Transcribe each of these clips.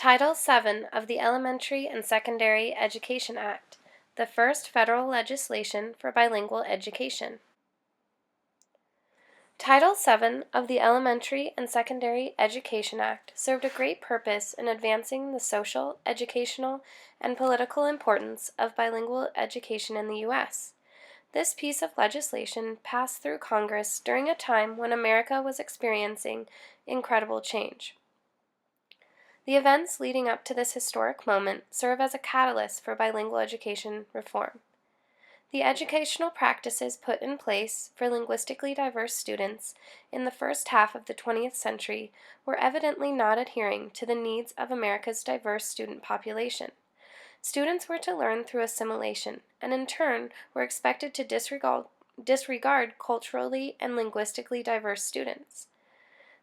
Title VII of the Elementary and Secondary Education Act, the first federal legislation for bilingual education. Title VII of the Elementary and Secondary Education Act served a great purpose in advancing the social, educational, and political importance of bilingual education in the U.S. This piece of legislation passed through Congress during a time when America was experiencing incredible change. The events leading up to this historic moment serve as a catalyst for bilingual education reform. The educational practices put in place for linguistically diverse students in the first half of the 20th century were evidently not adhering to the needs of America's diverse student population. Students were to learn through assimilation, and in turn were expected to disregard culturally and linguistically diverse students.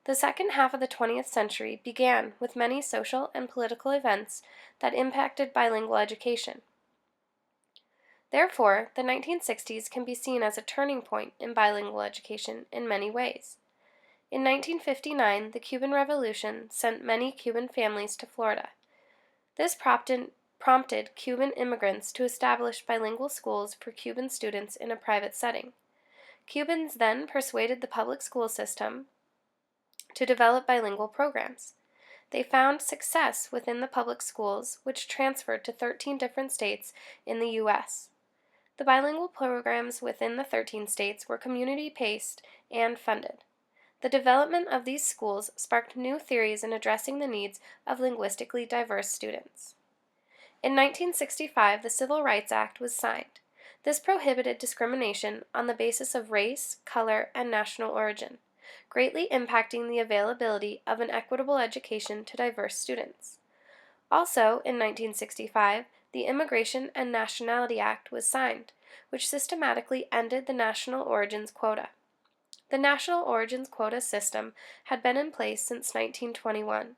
The second half of the 20th century began with many social and political events that impacted bilingual education. Therefore, the 1960s can be seen as a turning point in bilingual education in many ways. In 1959, the Cuban Revolution sent many Cuban families to Florida. This prompted Cuban immigrants to establish bilingual schools for Cuban students in a private setting. Cubans then persuaded the public school system to develop bilingual programs. They found success within the public schools, which transferred to 13 different states in the U.S. The bilingual programs within the 13 states were community-paced and funded. The development of these schools sparked new theories in addressing the needs of linguistically diverse students. In 1965, the Civil Rights Act was signed. This prohibited discrimination on the basis of race, color, and national origin, greatly impacting the availability of an equitable education to diverse students. Also, in 1965, the Immigration and Nationality Act was signed, which systematically ended the national origins quota. The national origins quota system had been in place since 1921.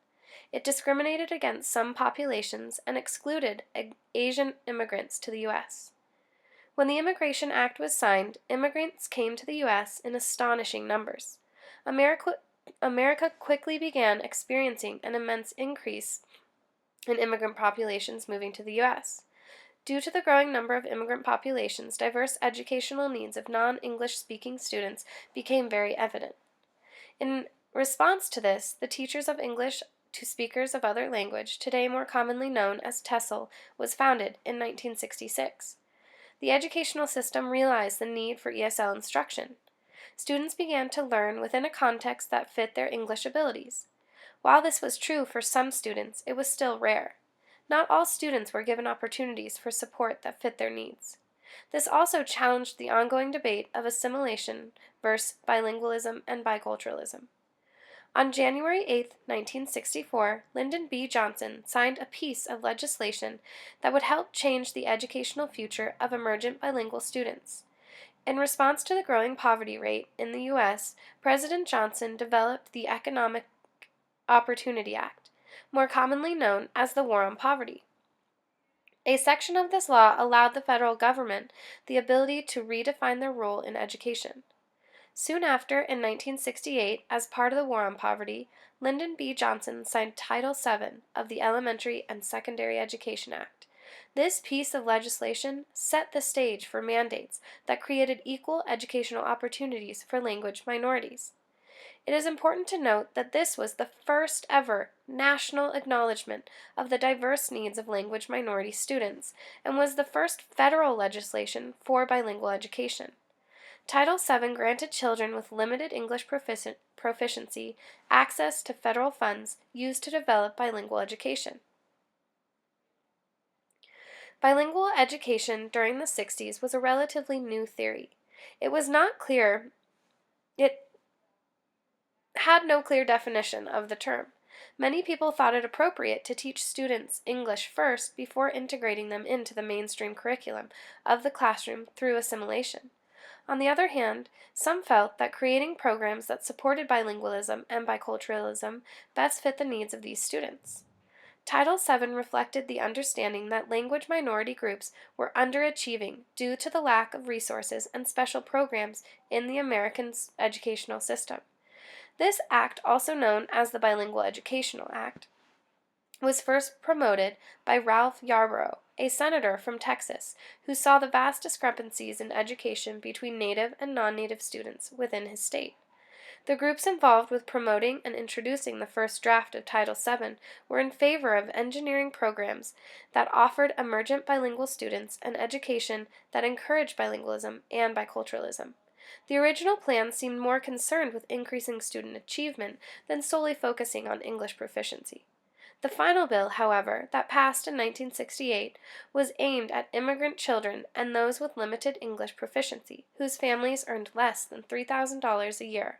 It discriminated against some populations and excluded Asian immigrants to the U.S. When the Immigration Act was signed, immigrants came to the U.S. in astonishing numbers. America quickly began experiencing an immense increase in immigrant populations moving to the U.S. Due to the growing number of immigrant populations, diverse educational needs of non-English speaking students became very evident. In response to this, the Teachers of English to Speakers of Other Language, today more commonly known as TESOL, was founded in 1966. The educational system realized the need for ESL instruction. Students began to learn within a context that fit their English abilities. While this was true for some students, it was still rare. Not all students were given opportunities for support that fit their needs. This also challenged the ongoing debate of assimilation versus bilingualism and biculturalism. On January 8, 1964, Lyndon B. Johnson signed a piece of legislation that would help change the educational future of emergent bilingual students. In response to the growing poverty rate in the U.S., President Johnson developed the Economic Opportunity Act, more commonly known as the War on Poverty. A section of this law allowed the federal government the ability to redefine their role in education. Soon after, in 1968, as part of the War on Poverty, Lyndon B. Johnson signed Title VII of the Elementary and Secondary Education Act. This piece of legislation set the stage for mandates that created equal educational opportunities for language minorities. It is important to note that this was the first ever national acknowledgement of the diverse needs of language minority students and was the first federal legislation for bilingual education. Title VII granted children with limited English proficiency access to federal funds used to develop bilingual education. Bilingual education during the 60s was a relatively new theory. It had no clear definition of the term. Many people thought it appropriate to teach students English first before integrating them into the mainstream curriculum of the classroom through assimilation. On the other hand, some felt that creating programs that supported bilingualism and biculturalism best fit the needs of these students. Title VII reflected the understanding that language minority groups were underachieving due to the lack of resources and special programs in the American educational system. This act, also known as the Bilingual Educational Act, was first promoted by Ralph Yarborough, a senator from Texas, who saw the vast discrepancies in education between native and non-native students within his state. The groups involved with promoting and introducing the first draft of Title VII were in favor of engineering programs that offered emergent bilingual students an education that encouraged bilingualism and biculturalism. The original plan seemed more concerned with increasing student achievement than solely focusing on English proficiency. The final bill, however, that passed in 1968 was aimed at immigrant children and those with limited English proficiency, whose families earned less than $3,000 a year.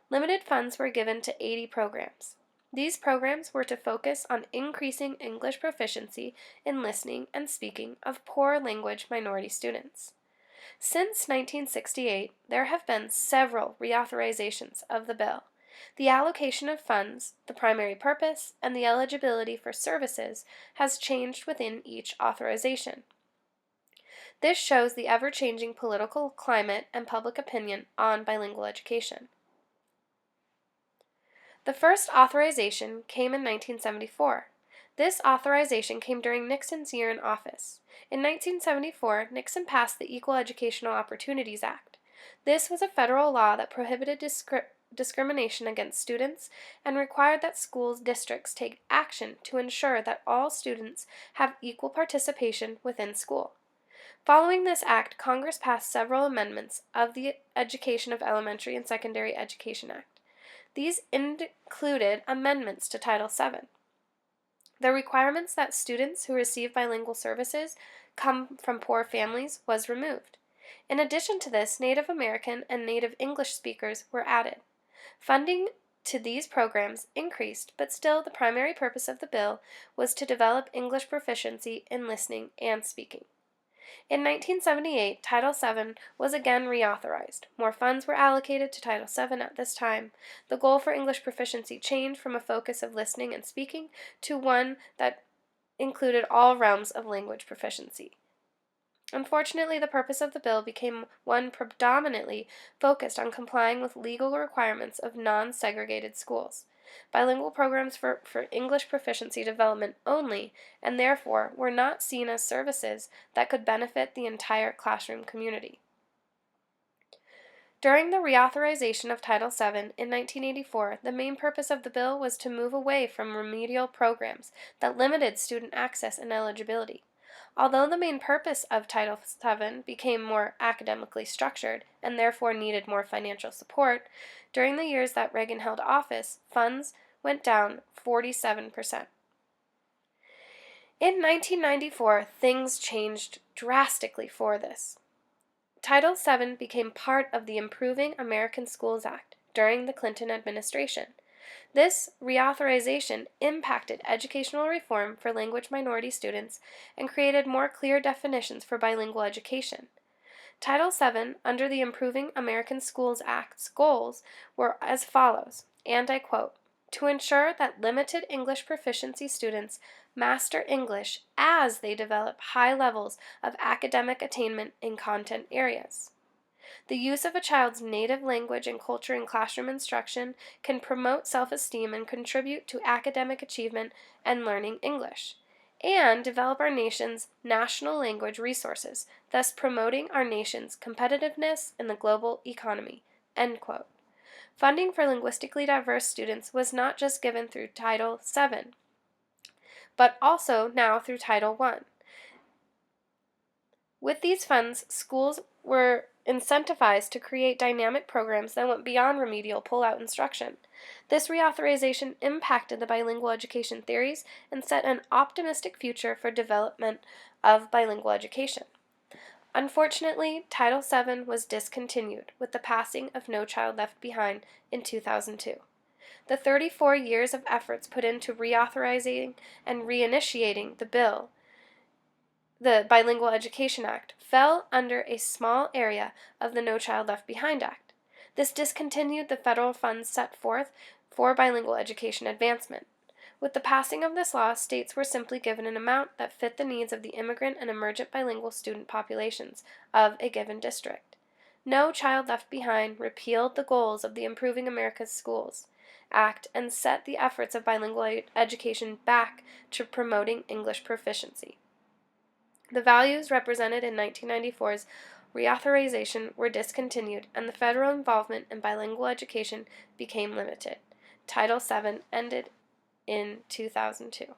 Limited funds were given to 80 programs. These programs were to focus on increasing English proficiency in listening and speaking of poor language minority students. Since 1968, there have been several reauthorizations of the bill. The allocation of funds, the primary purpose, and the eligibility for services has changed within each authorization. This shows the ever-changing political climate and public opinion on bilingual education. The first authorization came in 1974. This authorization came during Nixon's year in office. In 1974, Nixon passed the Equal Educational Opportunities Act. This was a federal law that prohibited discrimination against students and required that schools districts take action to ensure that all students have equal participation within school. Following this act, Congress passed several amendments of the Education of Elementary and Secondary Education Act. These included amendments to Title VII. The requirements that students who receive bilingual services come from poor families was removed. In addition to this, Native American and Native English speakers were added. Funding to these programs increased, but still the primary purpose of the bill was to develop English proficiency in listening and speaking. In 1978, Title VII was again reauthorized. More funds were allocated to Title VII at this time. The goal for English proficiency changed from a focus of listening and speaking to one that included all realms of language proficiency. Unfortunately, the purpose of the bill became one predominantly focused on complying with legal requirements of non-segregated schools. Bilingual programs for English proficiency development only, and therefore were not seen as services that could benefit the entire classroom community. During the reauthorization of Title VII in 1984, the main purpose of the bill was to move away from remedial programs that limited student access and eligibility. Although the main purpose of Title VII became more academically structured and therefore needed more financial support, during the years that Reagan held office, funds went down 47%. In 1994, things changed drastically for this. Title VII became part of the Improving American Schools Act during the Clinton administration. This reauthorization impacted educational reform for language minority students and created more clear definitions for bilingual education. Title VII, under the Improving American Schools Act's goals, were as follows, and I quote, "To ensure that limited English proficiency students master English as they develop high levels of academic attainment in content areas. The use of a child's native language and culture in classroom instruction can promote self-esteem and contribute to academic achievement and learning English, and develop our nation's national language resources, thus promoting our nation's competitiveness in the global economy." End quote. Funding for linguistically diverse students was not just given through Title VII, but also now through Title I. With these funds, schools were incentivized to create dynamic programs that went beyond remedial pull-out instruction. This reauthorization impacted the bilingual education theories and set an optimistic future for development of bilingual education. Unfortunately, Title VII was discontinued with the passing of No Child Left Behind in 2002. The 34 years of efforts put into reauthorizing and reinitiating the bill, the Bilingual Education Act, fell under a small area of the No Child Left Behind Act. This discontinued the federal funds set forth for bilingual education advancement. With the passing of this law, states were simply given an amount that fit the needs of the immigrant and emergent bilingual student populations of a given district. No Child Left Behind repealed the goals of the Improving America's Schools Act and set the efforts of bilingual education back to promoting English proficiency. The values represented in 1994's reauthorization were discontinued, and the federal involvement in bilingual education became limited. Title VII ended in 2002.